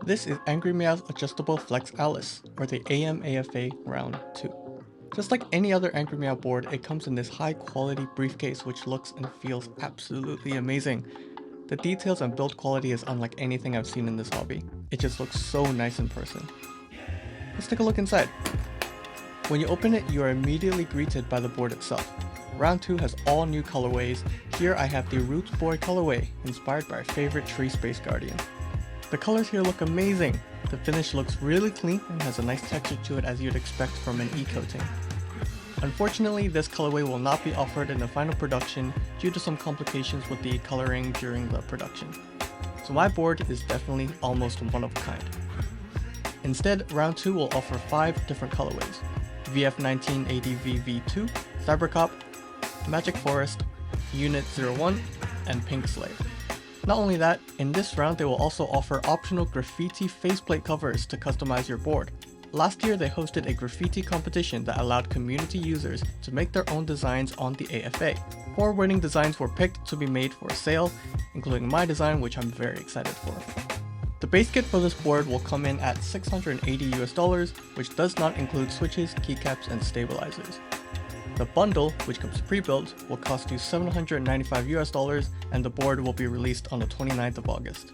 This is Angry Meow's Adjustable Flex Alice, or the AM AFA Round 2. Just like any other Angry Meow board, it comes in this high quality briefcase which looks and feels absolutely amazing. The details and build quality is unlike anything I've seen in this hobby. It just looks so nice in person. Let's take a look inside. When you open it, you are immediately greeted by the board itself. Round 2 has all new colorways. Here I have the Roots Boy colorway, inspired by our favorite tree Space Guardian. The colors here look amazing. The finish looks really clean and has a nice texture to it as you'd expect from an e-coating. Unfortunately, this colorway will not be offered in the final production due to some complications with the coloring during the production. So my board is definitely almost one of a kind. Instead, Round 2 will offer 5 different colorways: VF19ADVV2, Cybercop, Magic Forest, Unit 01, and Pink Slave. Not only that, in this round they will also offer optional graffiti faceplate covers to customize your board. Last year they hosted a graffiti competition that allowed community users to make their own designs on the AFA. 4 winning designs were picked to be made for sale, including my design, which I'm very excited for. The base kit for this board will come in at $680 US, which does not include switches, keycaps, and stabilizers. The bundle, which comes pre-built, will cost you $795 US, and the board will be released on the 29th of August.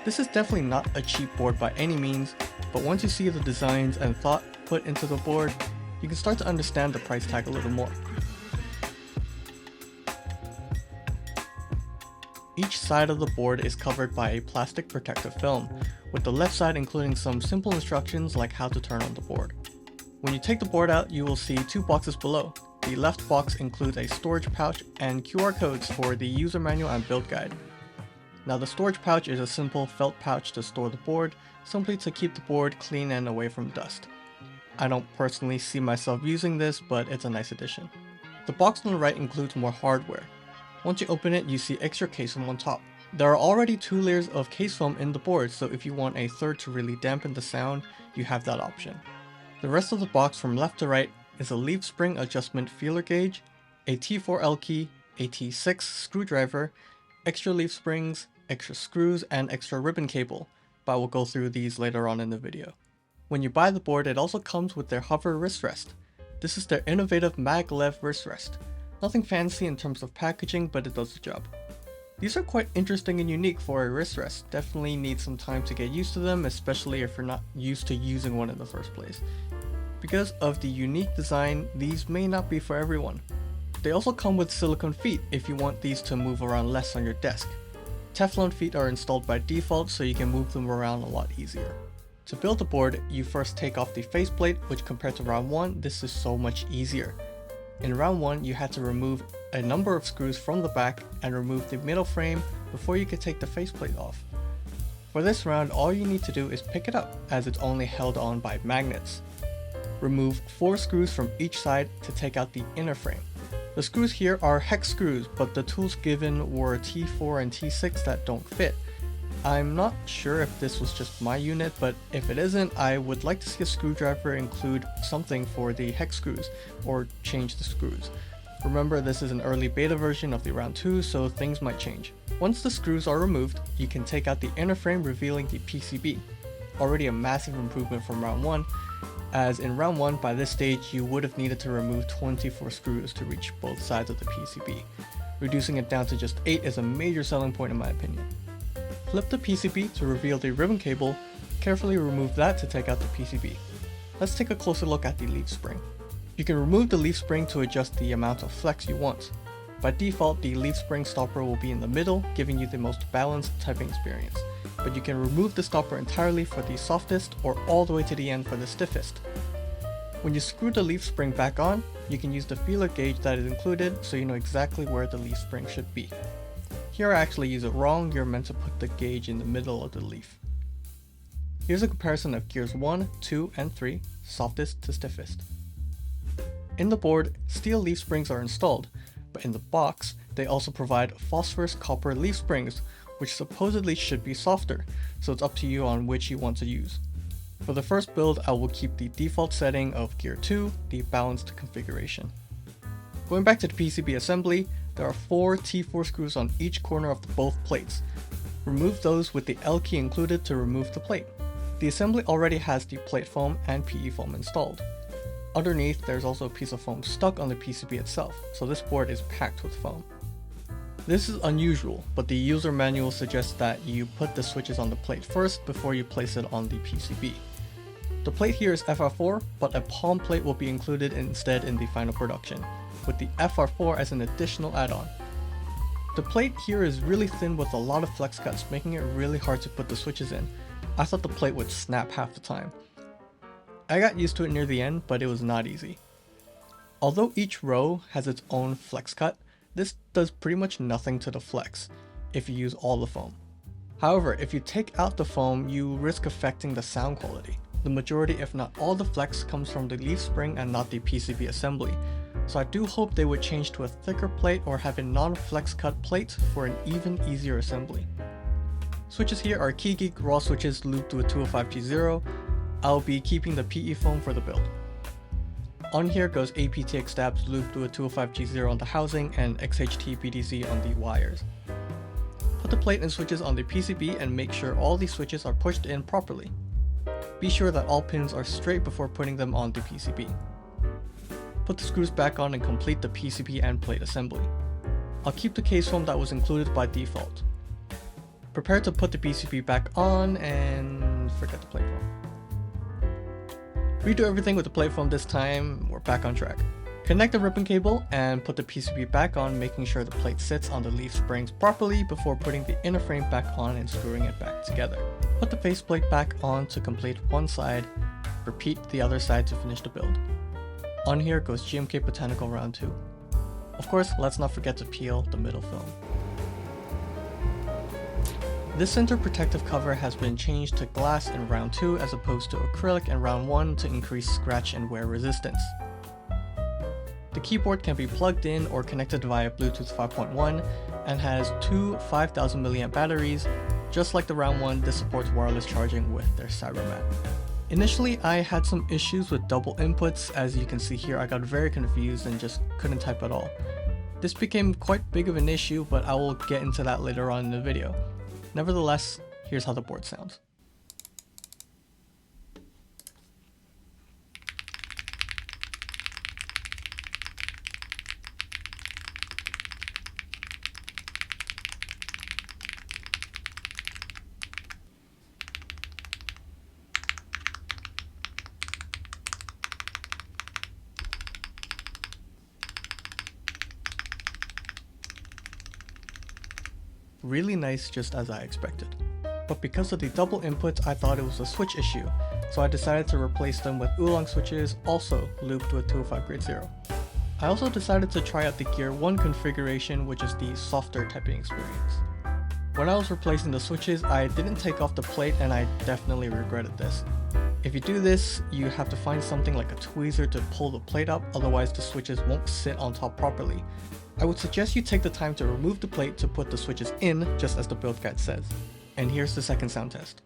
This is definitely not a cheap board by any means, but once you see the designs and thought put into the board, you can start to understand the price tag a little more. Each side of the board is covered by a plastic protective film, with the left side including some simple instructions like how to turn on the board. When you take the board out, you will see 2 boxes below. The left box includes a storage pouch and QR codes for the user manual and build guide. Now the storage pouch is a simple felt pouch to store the board, simply to keep the board clean and away from dust. I don't personally see myself using this, but it's a nice addition. The box on the right includes more hardware. Once you open it, you see extra case foam on top. There are already 2 layers of case foam in the board, so if you want a third to really dampen the sound, you have that option. The rest of the box from left to right is a leaf spring adjustment feeler gauge, a T4L key, a T6 screwdriver, extra leaf springs, extra screws, and extra ribbon cable, but I will go through these later on in the video. When you buy the board, it also comes with their hover wrist rest. This is their innovative maglev wrist rest. Nothing fancy in terms of packaging, but it does the job. These are quite interesting and unique for a wrist rest. Definitely need some time to get used to them, especially if you're not used to using one in the first place. Because of the unique design, these may not be for everyone. They also come with silicone feet if you want these to move around less on your desk. Teflon feet are installed by default, so you can move them around a lot easier. To build the board, you first take off the faceplate, which compared to round 1, this is so much easier. In round 1, you had to remove a number of screws from the back and remove the middle frame before you could take the faceplate off. For this round, all you need to do is pick it up, as it's only held on by magnets. Remove 4 screws from each side to take out the inner frame. The screws here are hex screws, but the tools given were T4 and T6 that don't fit. I'm not sure if this was just my unit, but if it isn't, I would like to see a screwdriver include something for the hex screws, or change the screws. Remember, this is an early beta version of the round 2, so things might change. Once the screws are removed, you can take out the inner frame, revealing the PCB. Already a massive improvement from round 1, as in round 1 by this stage you would have needed to remove 24 screws to reach both sides of the PCB. Reducing it down to just 8 is a major selling point in my opinion. Flip the PCB to reveal the ribbon cable, carefully remove that to take out the PCB. Let's take a closer look at the leaf spring. You can remove the leaf spring to adjust the amount of flex you want. By default, the leaf spring stopper will be in the middle, giving you the most balanced typing experience, but you can remove the stopper entirely for the softest or all the way to the end for the stiffest. When you screw the leaf spring back on, you can use the feeler gauge that is included so you know exactly where the leaf spring should be. Here I actually use it wrong, you're meant to put the gauge in the middle of the leaf. Here's a comparison of gears 1, 2, and 3, softest to stiffest. In the board, steel leaf springs are installed, but in the box, they also provide phosphorus copper leaf springs, which supposedly should be softer, so it's up to you on which you want to use. For the first build, I will keep the default setting of gear 2, the balanced configuration. Going back to the PCB assembly, there are 4 T4 screws on each corner of both plates. Remove those with the L key included to remove the plate. The assembly already has the plate foam and PE foam installed. Underneath, there's also a piece of foam stuck on the PCB itself, so this board is packed with foam. This is unusual, but the user manual suggests that you put the switches on the plate first before you place it on the PCB. The plate here is FR4, but a palm plate will be included instead in the final production, with the FR4 as an additional add-on. The plate here is really thin with a lot of flex cuts, making it really hard to put the switches in. I thought the plate would snap half the time. I got used to it near the end, but it was not easy. Although each row has its own flex cut, this does pretty much nothing to the flex if you use all the foam. However, if you take out the foam, you risk affecting the sound quality. The majority, if not all the flex, comes from the leaf spring and not the PCB assembly, so I do hope they would change to a thicker plate or have a non-flex cut plate for an even easier assembly. Switches here are Keygeek raw switches looped with 205G0. I'll be keeping the PE foam for the build. On here goes APTX stabs looped with 205G0 on the housing and XHT BDC on the wires. Put the plate and switches on the PCB and make sure all the switches are pushed in properly. Be sure that all pins are straight before putting them on the PCB. Put the screws back on and complete the PCB and plate assembly. I'll keep the case foam that was included by default. Prepare to put the PCB back on and forget the plate foam. Redo everything with the plate foam this time, we're back on track. Connect the ribbon cable and put the PCB back on, making sure the plate sits on the leaf springs properly before putting the inner frame back on and screwing it back together. Put the faceplate back on to complete one side, repeat the other side to finish the build. On here goes GMK Botanical R2. Of course, let's not forget to peel the middle film. This center protective cover has been changed to glass in round 2 as opposed to acrylic in round 1 to increase scratch and wear resistance. The keyboard can be plugged in or connected via Bluetooth 5.1 and has two 5000 mAh batteries. Just like the round 1, this supports wireless charging with their CyberMat. Initially, I had some issues with double inputs. As you can see here, I got very confused and just couldn't type at all. This became quite big of an issue, but I will get into that later on in the video. Nevertheless, here's how the board sounds. Really nice, just as I expected. But because of the double inputs, I thought it was a switch issue, so I decided to replace them with Oooolong switches, also looped with 205 grade 0. I also decided to try out the Gear 1 configuration, which is the softer typing experience. When I was replacing the switches, I didn't take off the plate and I definitely regretted this. If you do this, you have to find something like a tweezer to pull the plate up, otherwise the switches won't sit on top properly. I would suggest you take the time to remove the plate to put the switches in, just as the build guide says. And here's the second sound test.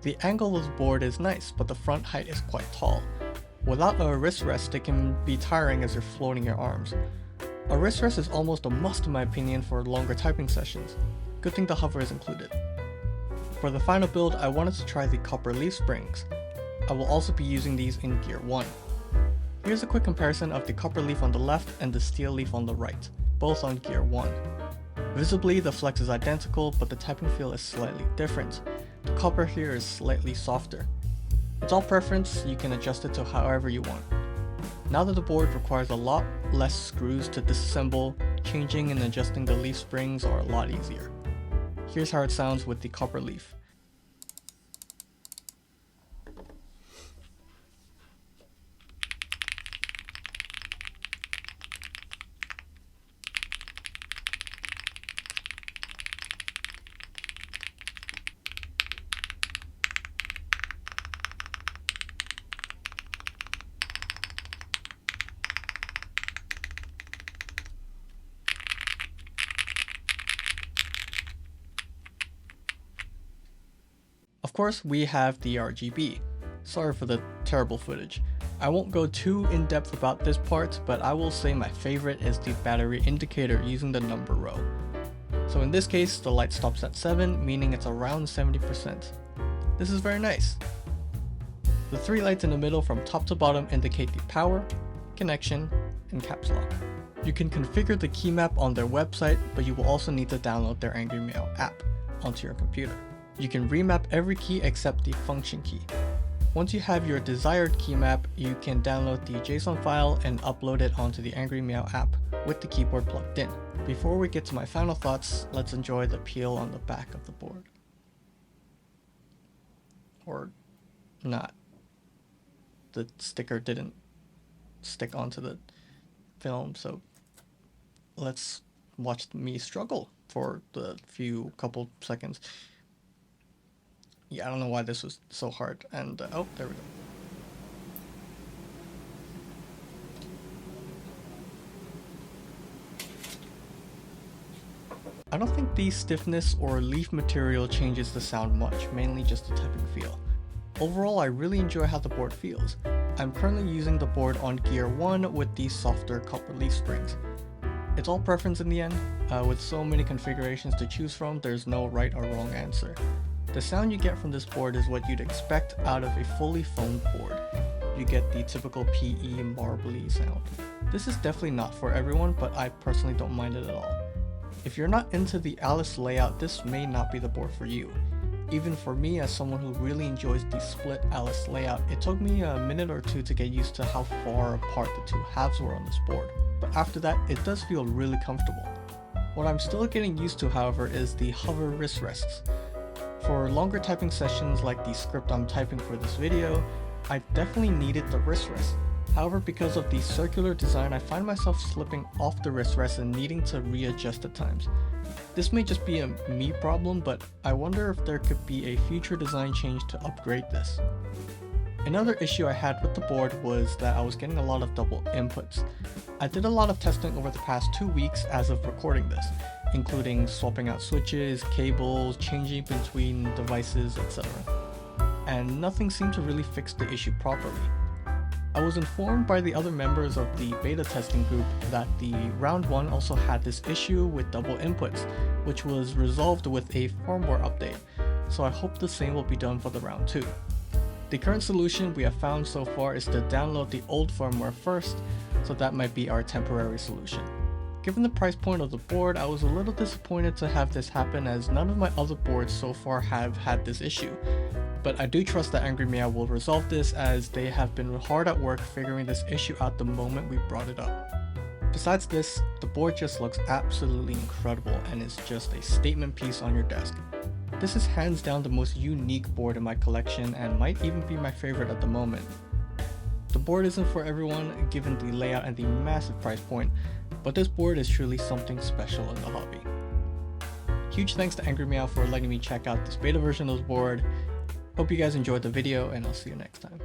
The angle of the board is nice, but the front height is quite tall. Without a wrist rest, it can be tiring as you're floating your arms. A wrist rest is almost a must in my opinion for longer typing sessions. Good thing the hover is included. For the final build, I wanted to try the copper leaf springs. I will also be using these in Gear 1. Here's a quick comparison of the copper leaf on the left and the steel leaf on the right, both on Gear 1. Visibly, the flex is identical, but the typing feel is slightly different. The copper here is slightly softer. It's all preference, you can adjust it to however you want. Now that the board requires a lot less screws to disassemble, changing and adjusting the leaf springs are a lot easier. Here's how it sounds with the copper leaf. Of course, we have the RGB. Sorry for the terrible footage. I won't go too in depth about this part, but I will say my favorite is the battery indicator using the number row. So in this case, the light stops at 7, meaning it's around 70%. This is very nice. The 3 lights in the middle from top to bottom indicate the power, connection, and caps lock. You can configure the key map on their website, but you will also need to download their Angry Meow app onto your computer. You can remap every key except the function key. Once you have your desired key map, you can download the JSON file and upload it onto the Angry Meow app with the keyboard plugged in. Before we get to my final thoughts, let's enjoy the peel on the back of the board. Or not. The sticker didn't stick onto the film, so let's watch me struggle for the couple seconds. Yeah, I don't know why this was so hard, and oh, there we go. I don't think the stiffness or leaf material changes the sound much, mainly just the typing feel. Overall, I really enjoy how the board feels. I'm currently using the board on gear 1 with these softer copper leaf springs. It's all preference in the end. With so many configurations to choose from, there's no right or wrong answer. The sound you get from this board is what you'd expect out of a fully foamed board. You get the typical PE marbly sound. This is definitely not for everyone, but I personally don't mind it at all. If you're not into the Alice layout, this may not be the board for you. Even for me, as someone who really enjoys the split Alice layout, it took me a minute or two to get used to how far apart the two halves were on this board. But after that, it does feel really comfortable. What I'm still getting used to, however, is the hover wrist rests. For longer typing sessions like the script I'm typing for this video, I definitely needed the wrist rest. However, because of the circular design, I find myself slipping off the wrist rest and needing to readjust at times. This may just be a me problem, but I wonder if there could be a future design change to upgrade this. Another issue I had with the board was that I was getting a lot of double inputs. I did a lot of testing over the past 2 weeks as of recording this, including swapping out switches, cables, changing between devices, etc. And nothing seemed to really fix the issue properly. I was informed by the other members of the beta testing group that the round 1 also had this issue with double inputs, which was resolved with a firmware update, so I hope the same will be done for the round 2. The current solution we have found so far is to download the old firmware first, so that might be our temporary solution. Given the price point of the board, I was a little disappointed to have this happen as none of my other boards so far have had this issue. But I do trust that Angry Meow will resolve this, as they have been hard at work figuring this issue out the moment we brought it up. Besides this, the board just looks absolutely incredible and is just a statement piece on your desk. This is hands down the most unique board in my collection and might even be my favorite at the moment. The board isn't for everyone given the layout and the massive price point, but this board is truly something special in the hobby. Huge thanks to Angry Meow for letting me check out this beta version of the board. Hope you guys enjoyed the video, and I'll see you next time.